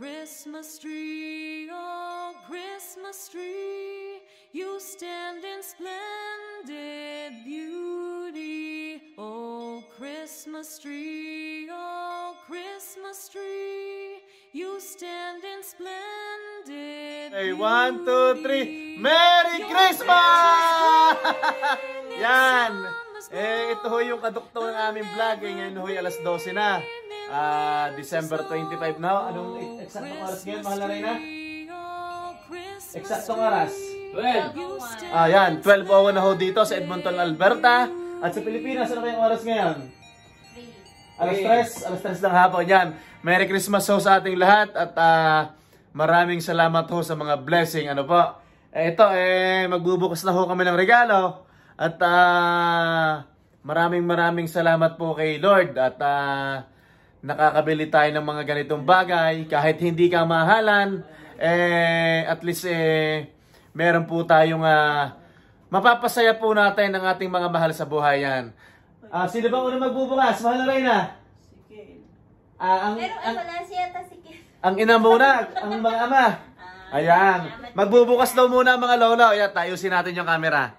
Christmas tree, you stand in splendid beauty. Oh, Christmas tree, you stand in splendid beauty. Okay, 1, 2, 3. Merry Christmas! Yan! Ito ho yung kadukto ng aming vlog. Ngayon ho alas 12 na. December 25 na. Anong eksaktong oras ngayon, mahal na rin na? Eksaktong oras? 12. Yan, 12:01 na ho dito sa Edmonton, Alberta. At sa Pilipinas, ano kayong oras ngayon? Alas 3 lang hapon. Yan, Merry Christmas ho sa ating lahat. At maraming salamat ho sa mga blessing. Ano po? Ito, magbubukas na ho kami ng regalo. At maraming salamat po kay Lord. At nakakabili tayo ng mga ganitong bagay. Kahit hindi ka mahalan, at least meron po tayong mapapasaya po natin ang ating mga mahal sa buhay yan. Sino bang unang magbubukas? Mahal na Reyna? Ang ina muna, ang mga ama. Ayan. Magbubukas daw muna ang mga lolo. Ayan, tayusin natin yung camera.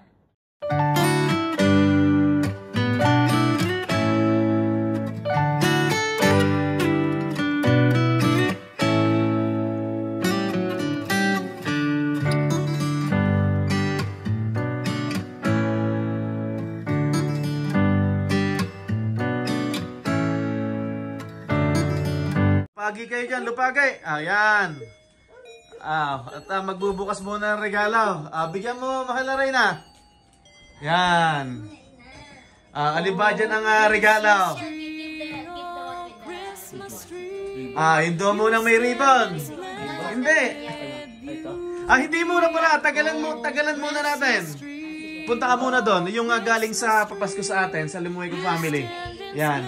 Lupagi kayo dyan, lupagi. Ayan. At magbubukas muna ng regalo. Bigyan mo, mahal na Reyna. Yan. Alin ba dyan ang regalo? Hindi munang may ribbon. Hindi. Hindi muna pala. Tagalan muna natin. Punta ka muna doon. Yung galing sa papasko sa atin, sa Limuay ko family. Yan.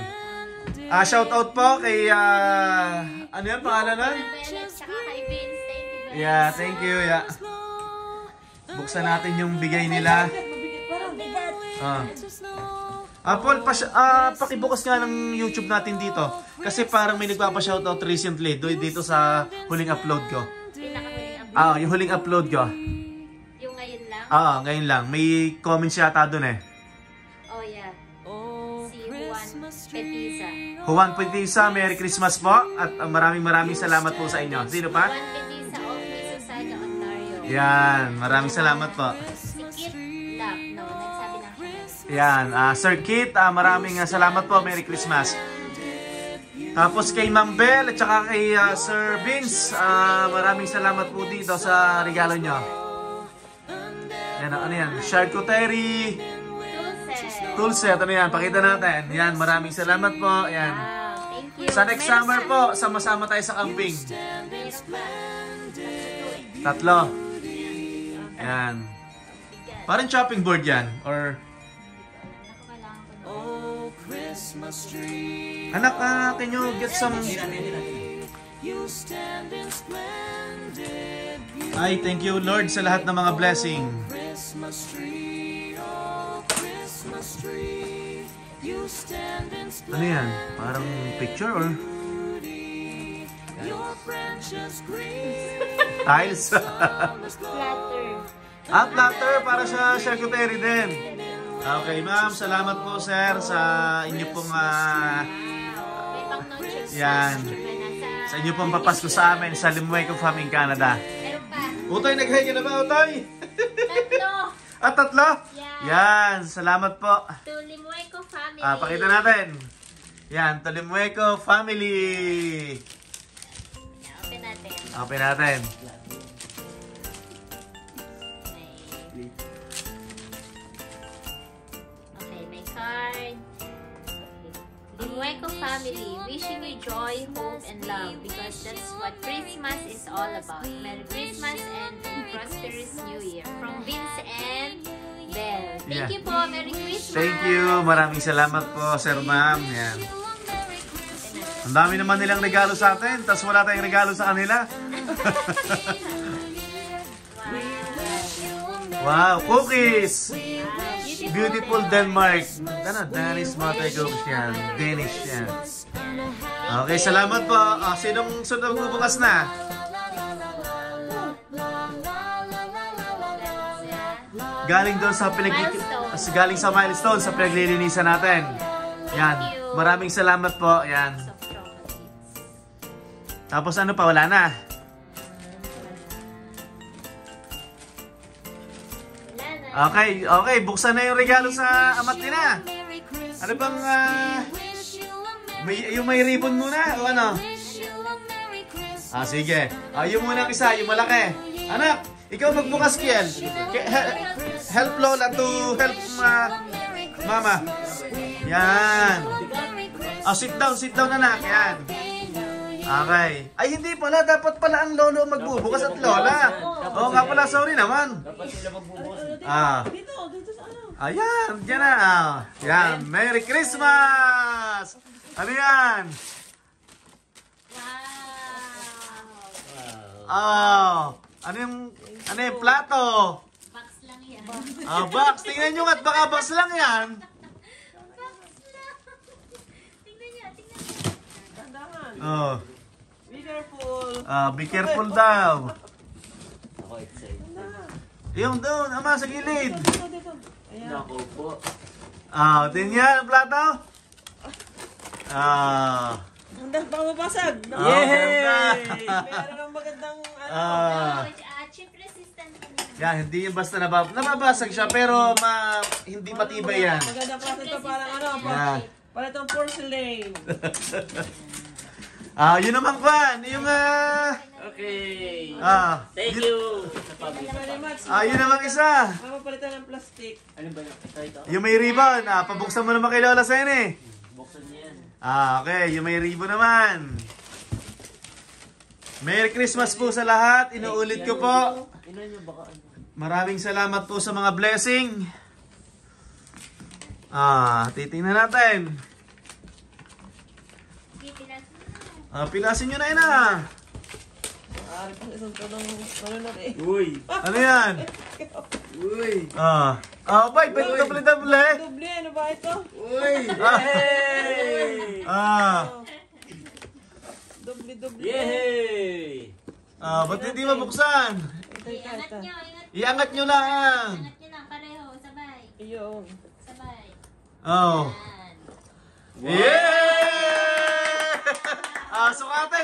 Shout out po kay ano yan pangalan nun? Yeah, thank you. Yeah. Buksan natin yung bigay nila. Paul, pakibukas nga ng YouTube natin dito. Kasi parang may nagpapa-shoutout recently dito sa huling upload ko. Yung huling upload ko. Yung ngayon lang? Ngayon lang. May comments yata dun eh. Oh yeah. Si Juan Petiza. Juan Petiza, Merry Christmas po. At maraming salamat po sa inyo. Sino pa? Juan Petiza of Mississauga, Ontario. Yan, maraming salamat po. Si Kit Lap, no, nagsabi lang siya. Yan, Sir Kit, maraming salamat po. Merry Christmas. Tapos kay Ma'am Bell at saka kay Sir Vince, maraming salamat po dito sa regalo nyo. Yan, ano yan? Charcuterie Toolset, ano yan? Pakita natin. Yan, maraming salamat po. Yan. Thank you. Sa next summer po, sama-sama tayo sa camping. 3. Yan. Parang chopping board yan. Or... Anak, can you get some... Ay, thank you Lord sa lahat ng mga blessing. Ano yan? Parang picture or? Tiles? Platter. Platter para sa charcuterie din. Okay, ma'am. Salamat po, sir, sa inyo pong yan. Sa inyo pong papasko sa amin sa Limuay ko Farming Canada. Meron pa. Utoy, nag-hi ka na ba, Utoy? 3. 3? Yan, salamat po. To Limueco family. Pakita natin. Yan, to Limueco family. Open natin. Open natin. Okay, may card. Limueco family, wishing you joy, hope, and love because that's what Christmas is all about. Merry Christmas and prosperous New Year. From Vince and Bell. Thank you po. Merry Christmas. Thank you. Maraming salamat po, Sir Ma'am. Yan. Ang dami naman nilang regalo sa atin, tapos wala tayong regalo sa kanila. Wow, cookies! Beautiful Denmark. Danish mother cookies yan. Danish yan. Okay, salamat po. Sinong sunod bubukas na? Galing doon sa galing sa milestone sa pinaglilinisan natin. Yan. Maraming salamat po. Yan. Tapos ano pa? Wala na. Okay, okay. Buksan na yung regalo sa amat nila. Ano bang yung may ribbon muna o ano? Sige. Yung muna isa, yung malaki. Anak, ikaw magbukas, Kiel. Help Lola to help Mama. Yan. Sit down anak. Yan. Okay. Ay, hindi pala. Dapat pala ang lolo magbubukas at lola. Oo nga pala, sorry naman. Dapat sila magbubukas. Dito sa ano? Ayan, dyan na. Yan, Merry Christmas! Ano yan? Ano yung plato? Box lang yan. Box. Tingnan nyo nga, baka box lang yan. Tingnan niyo. Tandahan. Be careful. Be careful daw. Ako excited. Yung doon, ama, sa gilid. Dito. Ayan. Nako po. Tingnan ang plato. Handa, baka mabasag. Yay! Meron ng magandang ano. Chip resistant. Yan, hindi yung basta nababasag siya, pero hindi matibay yan. Magandang process to, parang ano. Yan. Para itong porcelain. Yun naman, Kwan. Yung Okay. Thank you. Very much. Yun naman isa. Mapapalitan ng plastic. Ano ba yun? Ito. Yung may ribbon. Pabuksan mo naman kay Lola Sen eh. Buksan niya yan. Okay. Yung may ribbon naman. Merry Christmas po sa lahat. Inuulit ko po. Inan nyo baka ano. Maraming salamat po sa mga blessing. Titingnan natin. Pilasin nyo na yun Ari pa isang tanong manunod eh. Uy. Ano yan? Uy. Bay, doble. Doble, ano ba ito? Uy. Yay. Doble. Yay. Ba't hindi mabuksan? Iangat nyo. Iangat nyo lang. Iangat nyo lang pareho. Sabay. Iyon. Sabay. Wow. Yan. Yeah! Sukate!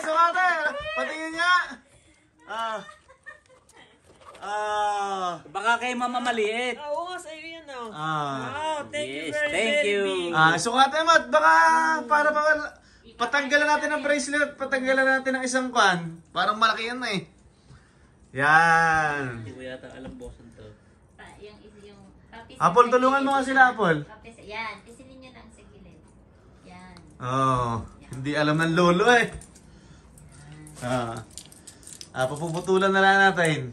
Patingin nga! Baka kay mama maliit. Oo nga, sa'yo yan oh. Thank you Yes, very, thank very you. big. Sukate mat! Baka para patanggalan natin ng bracelet, patanggalan natin ng isang kwan. Parang malaki yan na eh. Yan! Hindi ko yata alam bosan to. Yung Apple, tulungan mo nga sila, Apple. Yan. Pisilin nyo lang sa gilid. Yan. Hindi alam ng lolo eh. Papuputulan na lang natin.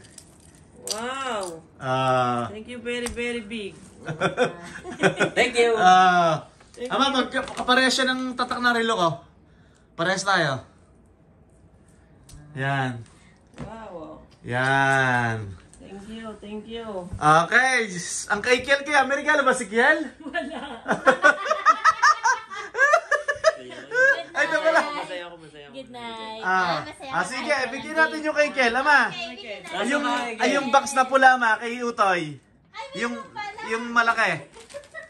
Wow. Thank you very, very big. Thank you. Ama, kaparehas siya ng tatak na relo ko. Parehas tayo. Yan. Wow. Yan. Thank you. Okay. Ang kay Kiel kaya, may regalo ba si Kiel? Ay, ito pala. Masaya ako. Good night. Sige, bigyan natin yung kay Kiel, ama. Yung box na pula, ama, kay Utoy. Yung malaki.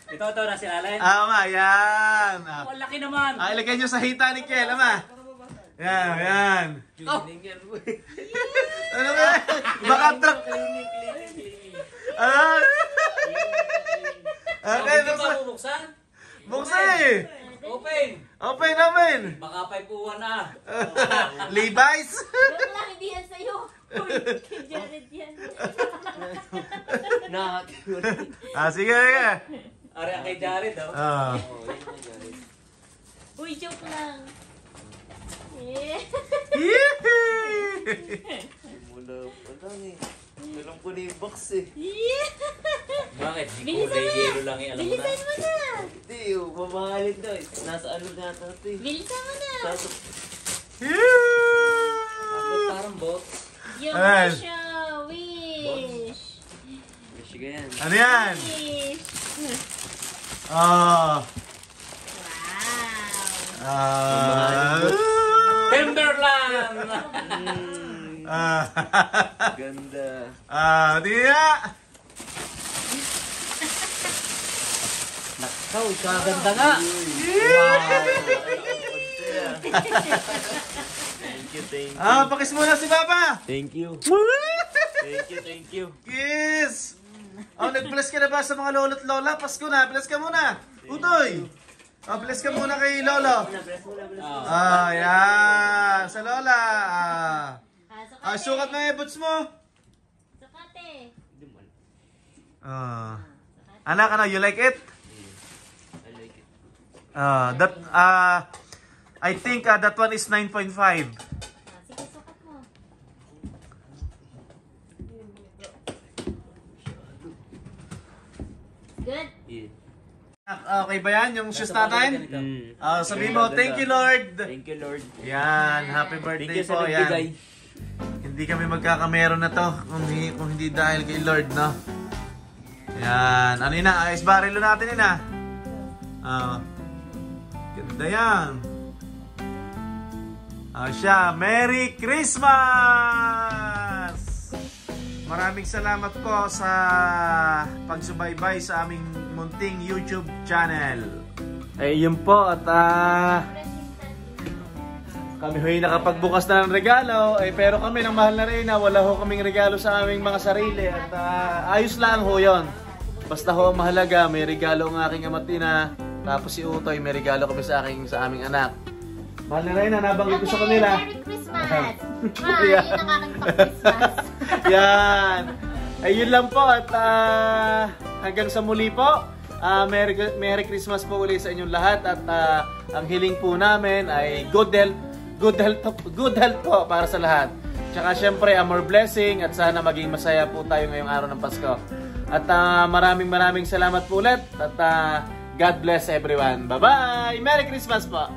Ito, nasi Allen. Ama, yan. Oh, laki naman. Ilagay nyo sa hita ni Kiel, ama. Yan. Ano ba? Baka truck. Okay, buksan. Buksan eh. Open. Baka 5-1 na. Levi's. Joke lang, hindi yan sa'yo. Kay Jared yan. Sige. Ari kay Jared, oh. Ah. Oh, yun na Jared. Uy, joke lang. Eh. Mula pa lang eh. Alam ko na yung box eh. Yeah. Bakit? Di Bilisan kulay mo na. yellow lang eh. Alam mo na. Bilisan mo na. Hindi, mamahalin daw eh. Nasa ano na ito eh. Bilisan mo na. Parang box. Yung Ayan. wish. Wish. Wish ka yan. Ano yan? Wish. Ah. Wow. Timberland! Ganda. Diya! Nakaw, kaganda nga! Thank you. Pakis muna si Papa! Thank you. Thank you. Kiss! Nag-bless ka na ba sa mga lolo't lola? Pasko na, bless ka muna! Utoy! Bless ka muna kay Lolo. Yan. Sa Lola. Sukat na boots mo. Sukate. Anak, you like it? I like it. I think that one is 9.5. Sige, sukat mo. Good. Yeah. Okay ba yan? Yung shoes natin? Sabihin mo, thank you Lord. Thank you, Lord. Yan, happy Thank birthday you po. sa nagbigay. Yan. Hindi kami magkakameron na to kung hindi dahil kay Lord, no? Yan. Ano yun na? Ice barrel natin yun na. Ganda yan. Siya, Merry Christmas! Maraming salamat po sa pagsubaybay sa aming munting YouTube channel. Yun po at kami ho'y nakapagbukas na ng regalo, pero kami ng mahal na Reyna, wala ho kaming regalo sa aming mga sarili at ayos lang ho yun. Basta ho ang mahalaga, may regalo ang aking amatina, tapos si Utoy may regalo kami sa aming anak. Mahal na Reyna, nabanggit ko sa kanila. Merry Christmas! Yun ang aking pang-Christmas. Yan. Ayun lang po at hanggang sa muli po. Merry Christmas po ulit sa inyong lahat at ang hiling po namin ay good health po para sa lahat. Tsaka syempre more blessing at sana maging masaya po tayo ngayong araw ng Pasko. At maraming salamat po ulit at God bless everyone. Bye-bye! Merry Christmas po!